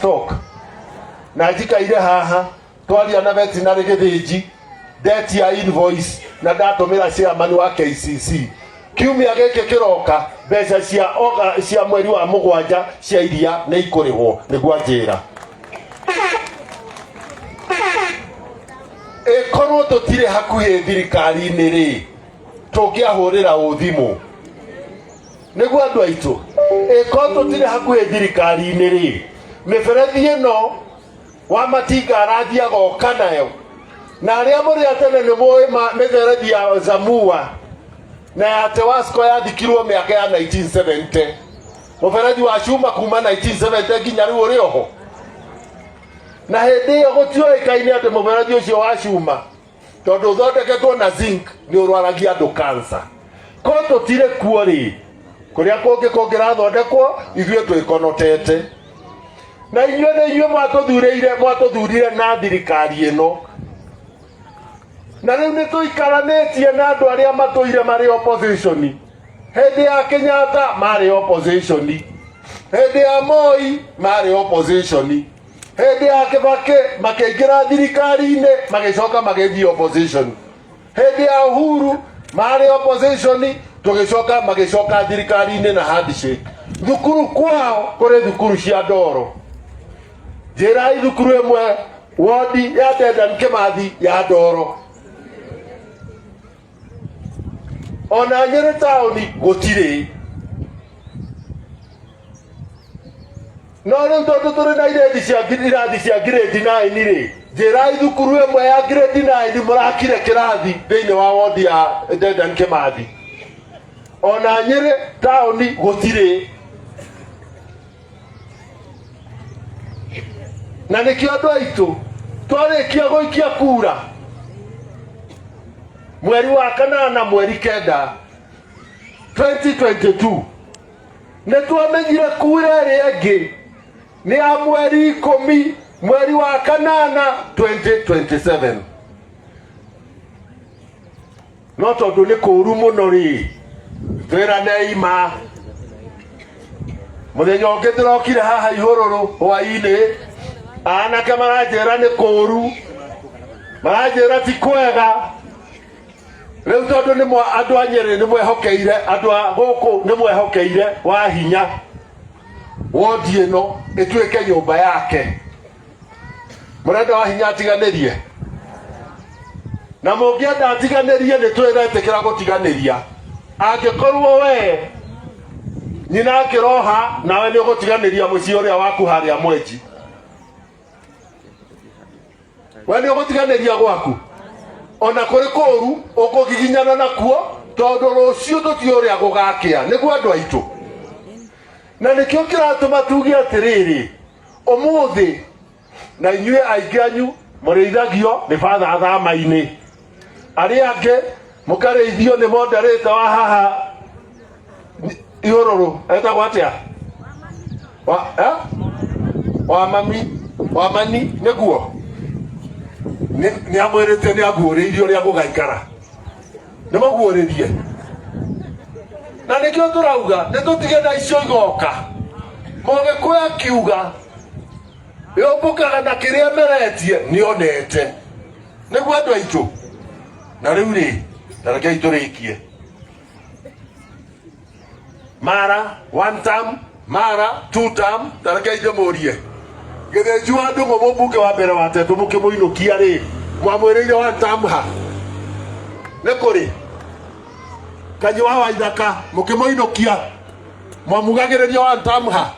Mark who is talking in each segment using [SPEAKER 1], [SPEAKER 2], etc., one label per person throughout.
[SPEAKER 1] talk na njikaire haha twaria na veterinary githiji date ya invoice na ndatumira chairman wa KCC kiumia giki kiroka mbeca cia mweri wa mugwanja cia iria ni ikurihwo niguo njira korwo tutire hakuhi thirikari-ini ri tungiahurira uthimu niguo andu aitu korwo tutire hakuhi thirikari-ini ri miberethi ino wa matinga arathia goka nayo na aria muri atene ni moi miberethi ya Zamua na ya Tewasco yathikirwo miaka ya 1970 muberethi wa Cuma kuma 1970 nginya riu uri oho na hindi iyo gutioikaine ati muberethi ucio wa Cuma tondu uthondeketwo na zinc ni urwaragia andu cancer ko tutire kuo ri kuria kungi kungirathondekwo ithue twikonotete na inyuĩ mwatuthurire na thirikari ĩno na rĩu nĩ tũikaranĩtie na andũ arĩa matũire marĩ opposition hĩndĩ ya Kenyatta marĩ opposition hĩndĩ ya Moi marĩ opposition hĩndĩ ya Kibaki makĩingĩra thirikari-inĩ magĩcoka magĩthiĩ opposition hĩndĩ ya Uhuru marĩ opposition tũgĩcoka magĩcoka thirikari-inĩ na handshake thukuru kwao kũrĩ thukuru cia ndoro njĩra thukuru ĩmwe wodi ya Dedan Kimathi ya ndoro ona Nyeri taũni gũtirĩ no rĩu tondũ tũrĩ na irathi cia grade 9 rĩ njĩra thukuru ĩmwe ya grade 9 mũrakire kĩrathi thĩinĩ wa wodi ya Dedan Kimathi ona Nyeri taũni gũtirĩ na nikio andu aitu twarikia guikia kura mweri wa kanana mweri kenda 2022 nitwamenyire kura iri ingi ni ya mweri 10 mweri wa kanana 2027 no tondu ni kuru muno ri twira neima muthenya ungi ndirokire haha ihururu hwaini anake marajera ni kuru marajera ti kwega riu tondu ni andu a Nyeri ni mwehokeire andu a guku ni mwehokeire wa hinya wodi ino ituike nyumba yake murenda wa hinya atiganirie na mungienda atiganirie ni twiretikira gutiganiria angikorwo we nyina akiroha nawe ni ugutiganiria mucii uria waku haria Mwenji wani ogutiganiria gwaku ona kuri kuru ukugiginyana nakuo tondu rucio tuti uria gugakia niguo andu aitu na nikio kiratuma tuge atiriri umuthi na inyue aingi anyu murithagio ni father thama-ini aria angi mukareithio ni moderator wa haha ihururu etagwo atia wa mani niguo ni amwirite ni aguuririo ria gugaikara ni maguuririe na nikio turauga ni tutige na icio igoka moge kwa kiuga yobukaga na kiria meretie ni onete niguo andu aitu na riu ri tareke iturikie mara one term mara two term tareke ijemurie githejua andu mumbuke wa mbere wa tetu mukimuinukia ri mwamwiriire wa tamha ne kuri kanyi wa Waithaka mukimuinukia mwamugagiriria wa tamha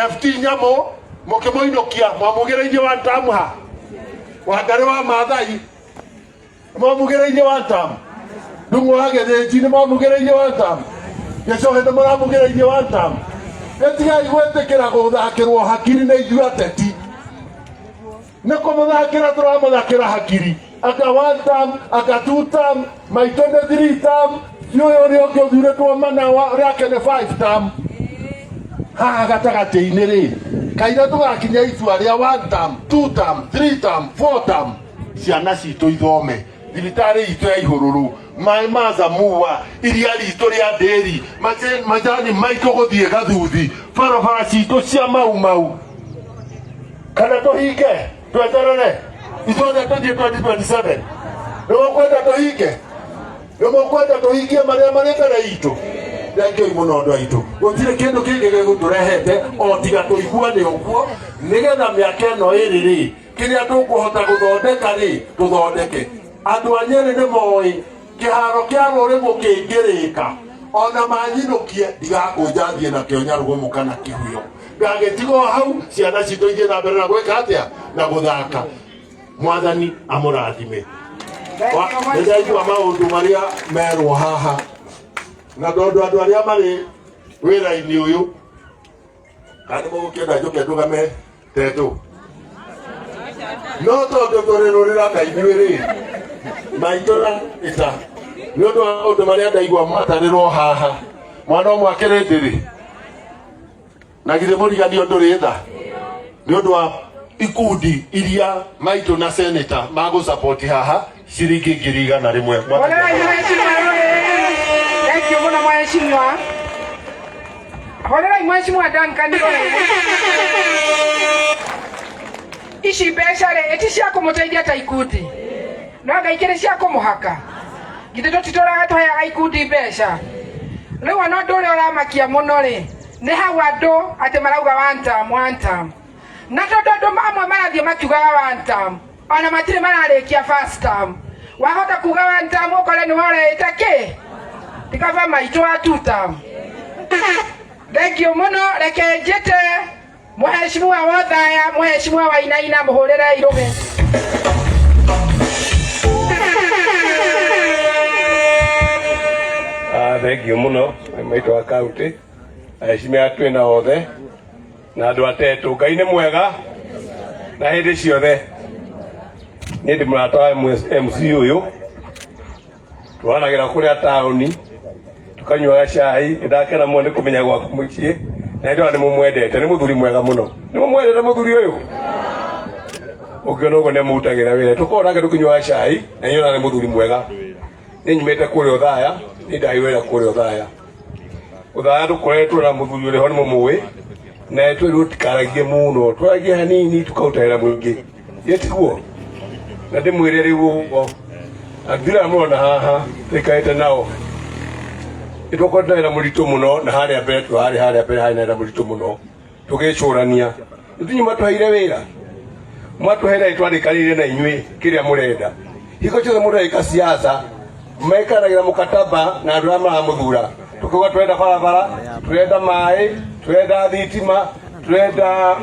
[SPEAKER 1] FT Nyamo mukimuinukia mwamugiriire wa tamha Wangari wa Maathai mwamugiriire wa tam Ndung'u wa Githĩnji ni mwamugiriire wa tam Gicohe ni muramugiriire wa tam etigai gwetikira guthakirwo hakiri na ithuĩ ateti nĩ kũmũthakĩra tũramũthakĩra hakiri aka one term aka two term maitũ nĩ 3 term ũyũ ũrĩa ũngĩ ũthurĩtwo mana rĩake nĩ 5 term haha gatagatĩ-inĩ rĩ kaire tũgakinya itua rĩa 1 term 2 term 3 term 4 term ciana citũ ithome thibitari itu ya ihururu mai maza muwa iria rito ria nderi majani maito guthie gathuthi barabara cito cia mau kana tuhinge tweterere ithuothe tuthie 2027 nimukwenda tuhingie maria marĩ mbere itu. Thank you muno andu aitu gutire kindu kingi giguturehete o tiga tuiguane uguo nigetha miaka ino iri ri kiria tukuhota guthondeka ri tuthondeke. Andu a Nyeri ni moi kiharo kia ruri gukingirika ona manyinukie ndigakunja thie na kio Nyarugumu kana Kihuyo ngagitigo hau ciana citu ithie na mbere na gwika atia na guthaka. Mwathani amurathime. Nĩndaigua maũndũ marĩa merwo haha na tondũ andũ arĩa marĩ wĩra-inĩ ũyũ kana mũgũkĩenda njoke ndũgame tetũ no tondũ tũrĩ rũrĩra Ngai nĩwĩ maitũ na ita nĩ ũndũ wa maũndũ marĩa ndaigua matarĩrwo haha. Mwana ũmwe akĩrĩ ndĩrĩ na githĩ mũriganio ndũrĩ tha nĩ ũndũ wa ikundi iria maitũ na seneta magũ-support haha shilingi 100,000.
[SPEAKER 2] Thank you muno mheshimiwa. Holela mheshimiwa Duncan Ndore. Ici mbeca rĩ eti cia kũmũteithia ta ikundi no ngaikĩrĩ cia kũmũhaka githĩ tũtitũraga tũheaga ikundi mbeca. Rĩu ona ũndũ ũrĩa ũramakia mũno rĩ nĩ hau andũ atĩ marauga one term na tondũ andũ amwe marathiĩ makiugaga one term ona matirĩ mararĩkia first term. Wahota kuga one term ũkore nĩ woreĩte kĩ tikava maitũ wa two term. Thank you muno. Reke njĩte mheshimiwa wa Thaya mheshimiwa Wainaina mũhũrĩre irũge.
[SPEAKER 3] Thank you muno maitũ wa county mheshimiwa twĩna othe na andũ atetũ. Ngai nĩ mwega na hĩndĩ ciothe. Nĩ ndĩ mũrata wa MC ũyũ twanagĩra kũrĩa taũni tukanyuaga cai. Ndakena mũno nĩ kũmenya gwaku mũciĩ na nĩ ndona nĩ mũmwendete. Nĩ mũthuri mwega mũno. Nĩ mũmwendete mũthuri ũyũ ũngĩona ũguo nĩ mũrutagĩra wĩra. Tũkoragwo nake tũkĩnyuaga cai na nĩ ndona nĩ mũthuri mwega. Nĩ nyumĩte kũrĩa Othaya nĩ ndahĩrwo kũrĩa Othaya. Othaya tũkoretwo na mũthuri ũrĩa ho nĩ mũmũĩ na twĩrwo tikaragie mũno twaragie hanini tukaruta wĩra mũingĩ yetiguo na ndĩmwĩre rĩu ũguo athira mũrona haha tũikarĩte nao nĩtũkorwo na wĩra mũritũ mũno na harĩa mbere harĩ na wĩra mũritũ mũno tũgĩcũrania. Ithuĩ matũheire wĩra mwatũheire nĩtwandĩkanĩire na inyuĩ kĩrĩa mũrenda. Hiko ciothe mũndũ areka siasa maikaragĩra mũkataba na andũ arĩa maramũthura. Tukiuga twenda barabara, twenda maĩ, twenda thitima, twenda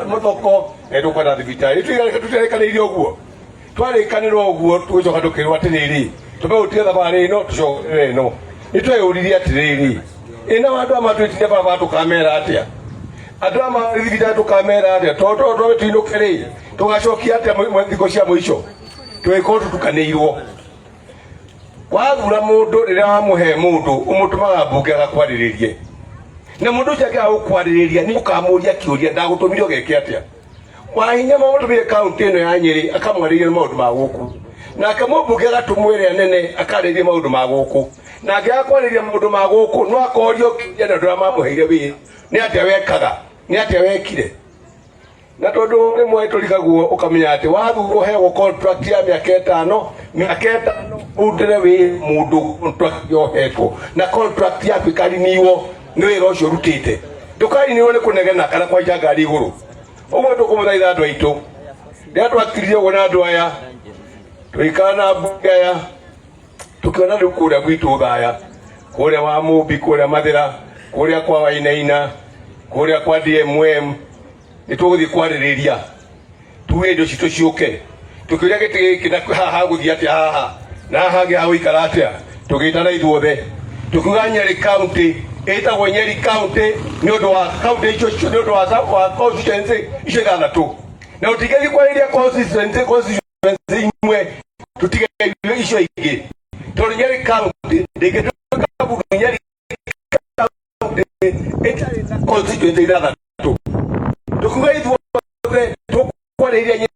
[SPEAKER 3] mathoko na tukwenda thibitari. Tũtirekanĩire ũguo. Twarĩkanĩrwo ũguo tũgĩcoka tũkĩrwo atĩrĩrĩ tũmegũtiga thabarĩ ĩno tũcokere ĩno. Nĩtweyũririe atĩrĩrĩ ĩno andũ amatwĩtire barabara tũkamera atĩa andũ amathibitari tũkamera atĩa tondũ tũinũke rĩ tũgacokia atĩa thikũ cia mũico tũgĩkorwo tũtukanĩirwo. Wathura mũndũ rĩrĩa wamũhe mũndũ ũmũtũmaga mbunge agakwarĩrĩrie na mũndũ ũcio angĩaga gũkwarĩrĩria nĩ ũkamũria kĩũria ndagũtũmire ũgeke atĩa. Wahinya mũtũmire kaunti ĩno ya Nyeri akamwarĩrĩria maũndũ ma gũkũ nake mũmbunge agatũmwĩra nene akarĩrĩria maũndũ ma gũkũ na angĩaga kwarĩrĩria maũndũ ma gũkũ no akorio kĩũria na ndũrĩa mamũheire wĩra nĩ atĩa wekaga nĩ atĩa wekire. Na tondũ rĩmwe tũrigagwo ũkamenya atĩ wathurwo heagwo contract ya mĩaka 5 ũrutĩre wĩ mũndũ contract yohetwo na contract yaku ĩkarinirwo nĩ wĩra ũcio ũrutĩte. Ndũkarinirwo nĩ kũnegena kana kwaica ngari igũrũ. Ũguo tũkũmũthaitha andũ aitũ rĩrĩa twakiririe ũguo na andũ aya tũikara na mbunge aya tũkĩona rĩu kũrĩa gwitũ Thaya kũrĩa wa Mũmbi kũrĩa Mathĩra kũrĩa kwa Wainaina kũrĩa kwa DMM nĩtũgũthiĩ kwarĩrĩria tuge indo citũ ciũke tũkĩũria gĩtĩ gĩkĩ na haha gũthiĩ atĩa haha na haha hangĩ ha gũikara atĩa tũgĩtana ithuothe tukiuga Nyeri county ĩtagwo Nyeri county nĩ ũndũ wa county icio nĩ ũndũ wa constituency icio 6 na ũtigĩthiĩ kwarĩrĩria constituency imwe tũtigaire icio ingĩ tondũ Nyeri county ndĩngĩtuĩka bunge Nyeri county ĩtarĩ na constituency 6 tukuga ithuothe tukwarĩrĩria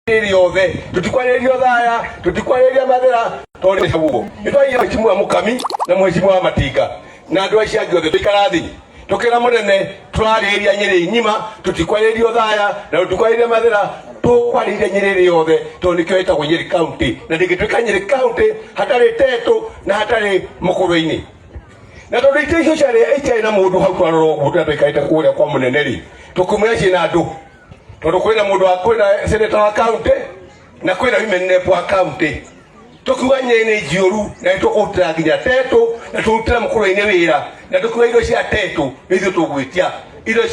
[SPEAKER 3] Nyeri yothe tutikwarĩrio thaya, tutikwarĩria mathĩra tondũ haguo nĩtwagia mheshimiwa Mukami na mheshimiwa Matinga na andũ acio angĩ othe tũikara thĩ tukĩra mũnene tũrarĩrĩria Nyĩrĩ ng'ima, tutikwarĩrio thaya na tutikwarĩria mathĩra, tũkwarĩria Nyĩrĩ yothe tondũ nĩkĩo ĩtagwo Nyĩrĩ County, na ndĩngĩtuĩka Nyĩrĩ County hatarĩ Tetũ na hatarĩ Mũkũrũ-inĩ. Na tondũ itĩ icio ciarĩ na mũndũ hau twarora ũguo tũikarĩte kũrĩa kwa mũnene rĩ, tũkĩmwĩra ciĩna andũ tondũ kwĩna mũndũ wa kwĩna senator wa county na kwĩna women rep wa county, tukiuga Nyĩrĩ nĩ njioru na tũkũrutĩra nginya Tetũ na tũrutĩra Mũkũrũ-inĩ wĩra, na tukiuga indo cia Tetũ ithuĩ tũgwĩtia, indo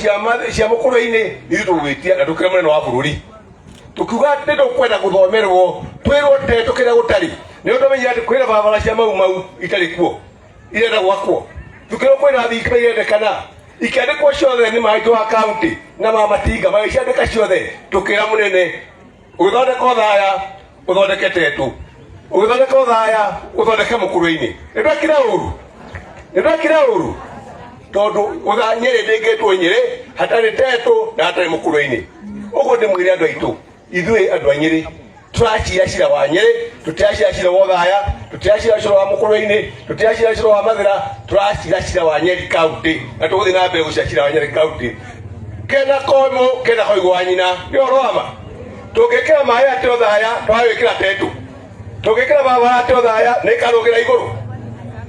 [SPEAKER 3] cia Mũkũrũ-inĩ ithuĩ tũgwĩtia, na tukĩra mũnene wa bũrũri tukiuga atĩ tũkwenda gũthomerwo twĩrwo Tetũ kĩrĩa gũtarĩ, nĩ ũndũ atĩ kwĩna barabara cia mau itarĩ kuo irenda gwakwo, tukĩrwo kwĩna thitima irendekana ikĩandĩkwo ciothe nĩ maitũ wa county na ma Matinga magĩciandĩka ciothe, tukĩra mũnene ũgĩthondeka thaya ũthondeke Tetũ, ũgĩthondeka thaya ũthondeke Mũkũrũ-inĩ. Nĩtwekire ũru tondũ Nyĩrĩ ndĩngĩtwo Nyĩrĩ hatarĩ Tetũ na hatarĩ Mũkũrũ-inĩ. Ũguo ndĩmwĩre andũ aitũ, ithuĩ andũ a Nyĩrĩ turacira cira wa Nyĩrĩ, tutiracira cira wa thaya, tutiracira cira wa Mũkũrũ-inĩ, tutiracira cira wa mathĩra, turacira cira wa Nyĩrĩ County, na tũgũthiĩ na mbere gũcira cira wa Nyĩrĩ County. Kena komo kena koigwo wa nyina nĩ ũroma, tũngĩkĩra maĩ atĩ thaya twagwĩkĩra Tetũ, tũngĩkĩra barabara atĩ thaya nĩ ĩkarũgĩra igũrũ,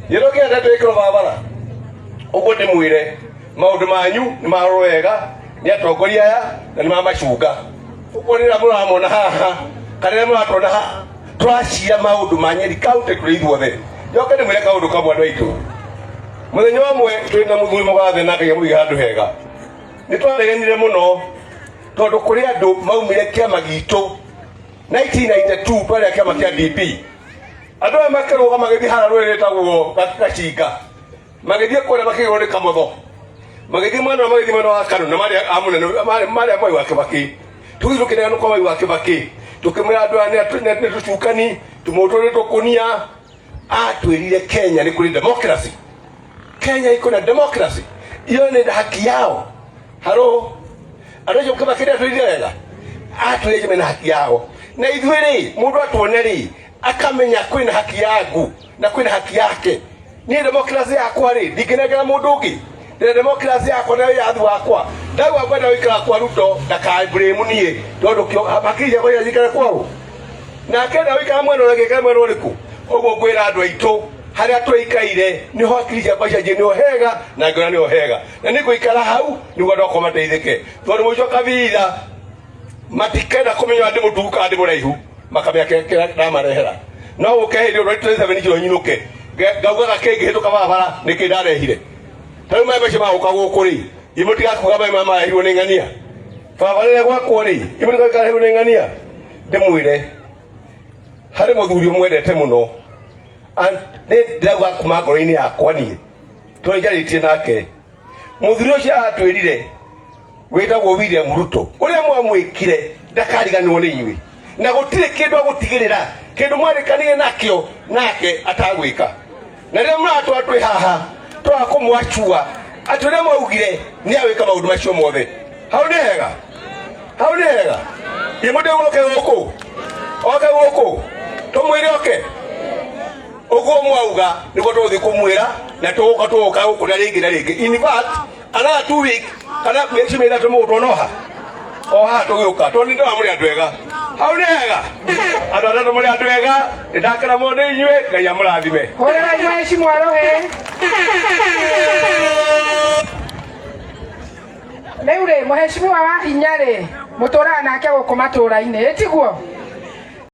[SPEAKER 3] yĩrũkĩra Tetũ ĩkĩrwo barabara. Ũguo ndĩmwĩre maũndũ manyu nĩ marorwo wega nĩ atongoria aya na nĩ mamacunga. Ũguo nĩ mũramona haha kana mũratona haha turacira maũndũ ma Nyĩrĩ County tũrĩ ithuothe. Njoke ndĩmwĩre kaũndũ kamwe andũ aitũ, mũthenya ũmwe twĩ na mũthuri mũgathe na Ngai amũige handũ hega, nĩ twaregenire mũno tondũ kũrĩ andũ maumire kĩama gitũ 1992 twarĩ kĩama kĩa DP, andũ aya makĩrũga magĩthiĩ harĩa rũrĩrĩ rwĩtagwo Gacinga, magĩthiĩ kũrĩa makĩgĩrwo nĩ Kamotho, magĩthiĩ mwena wa Kanu na marĩa Mwai wa Kĩbakĩ, tũgĩthiĩ tũkĩneganwo kwa Mwai wa Kĩbakĩ, tũkĩmwĩra andũ aya nĩ tũcukani tũmũtũrĩ tũkũnia. Atwĩrire Kenya nĩ kũrĩ democracy, Kenya iko na democracy, iyo nĩ haki yao. Haro andũ acio Kĩbakĩ atwĩrire wega, atwĩrire mena haki yao, na ithuĩ rĩ mũndũ atuone rĩ akamenya kwĩna haki yangu na kwĩna haki yake. Niĩ democracy yakwa rĩ ndingĩnengera mũndũ ũngĩ, ndĩna democracy yakwa na yathi wakwa, ndagwa ngwenda gũikara kwa Ruto ndakamblame niĩ tondũ hakiri yakwa ĩgĩikara kwao, nake enda gũikara mwena ũrĩa gĩikara mwena ũrĩkũ. Ũguo ngwĩra andũ aitũ harĩa tũikaire nĩho hakiri ciakwa cianjie nĩho hega na ngona nĩho hega, na nĩ ngũikara hau nĩguo andũ akwa mateithĩke, tondũ mũico kabitha matikenda kũmenya ndĩ mũtugu kana ndĩ mũraihu, makamenya kĩrĩa ndamarehera. No gũke hĩndĩ ĩyo 27 kilo nyinũke ngaugaga kĩngĩhĩtũka barabara nĩkĩ ndarehire. Tarĩu maĩ macio magũka gũkũ rĩ, imũtigakuga maĩ maya marehirwo nĩ ng'ania, barabara ĩrĩa gwakwo rĩ imũtigakarehirwo nĩ ng'ania. Ndĩmwĩre harĩ mũthuri ũmwendete mũno, nĩ ndĩrauga kuma ngoro-inĩ yakwa niĩ tondũ njarĩtie nake. Mũthuri ũcio atwĩrire wĩtagwo William Ruto, ũrĩa mwamwĩkire ndakariganĩrwo nĩ inyuĩ, na gũtirĩ kĩndũ agũtigĩrĩra, kĩndũ mwarĩkanire nakĩo nake atagwĩka. Na rĩrĩa mũratwa twĩ haha twaga kũmwachua atĩ ũrĩa mwaugire nĩ agwĩka maũndũ macio mothe, hau nĩ hega, hau nĩ hega. Mũndũ oke gũkũ tũmwĩre oke, ũguo mwauga nĩguo tũgũthiĩ kũmwĩra na tũgũka gũkũ na rĩngĩ na rĩngĩ. In fact another 2 weeks kana mĩeri mĩtatũ mũgũtwonoha o haha tũgĩũka tondũ nĩ ndĩra mũrĩ andũ ega, hau nĩ hega. Andũ atatũ mũrĩ andũ ega, nĩndakena mũno nĩ inyuĩ, Ngai amũrathime.
[SPEAKER 2] Hũrĩrai mheshimiwa Rohe. Rĩu rĩ mheshimiwa wa hinya rĩ mũtũraga nake gũkũ matũra-inĩ ĩtiguo.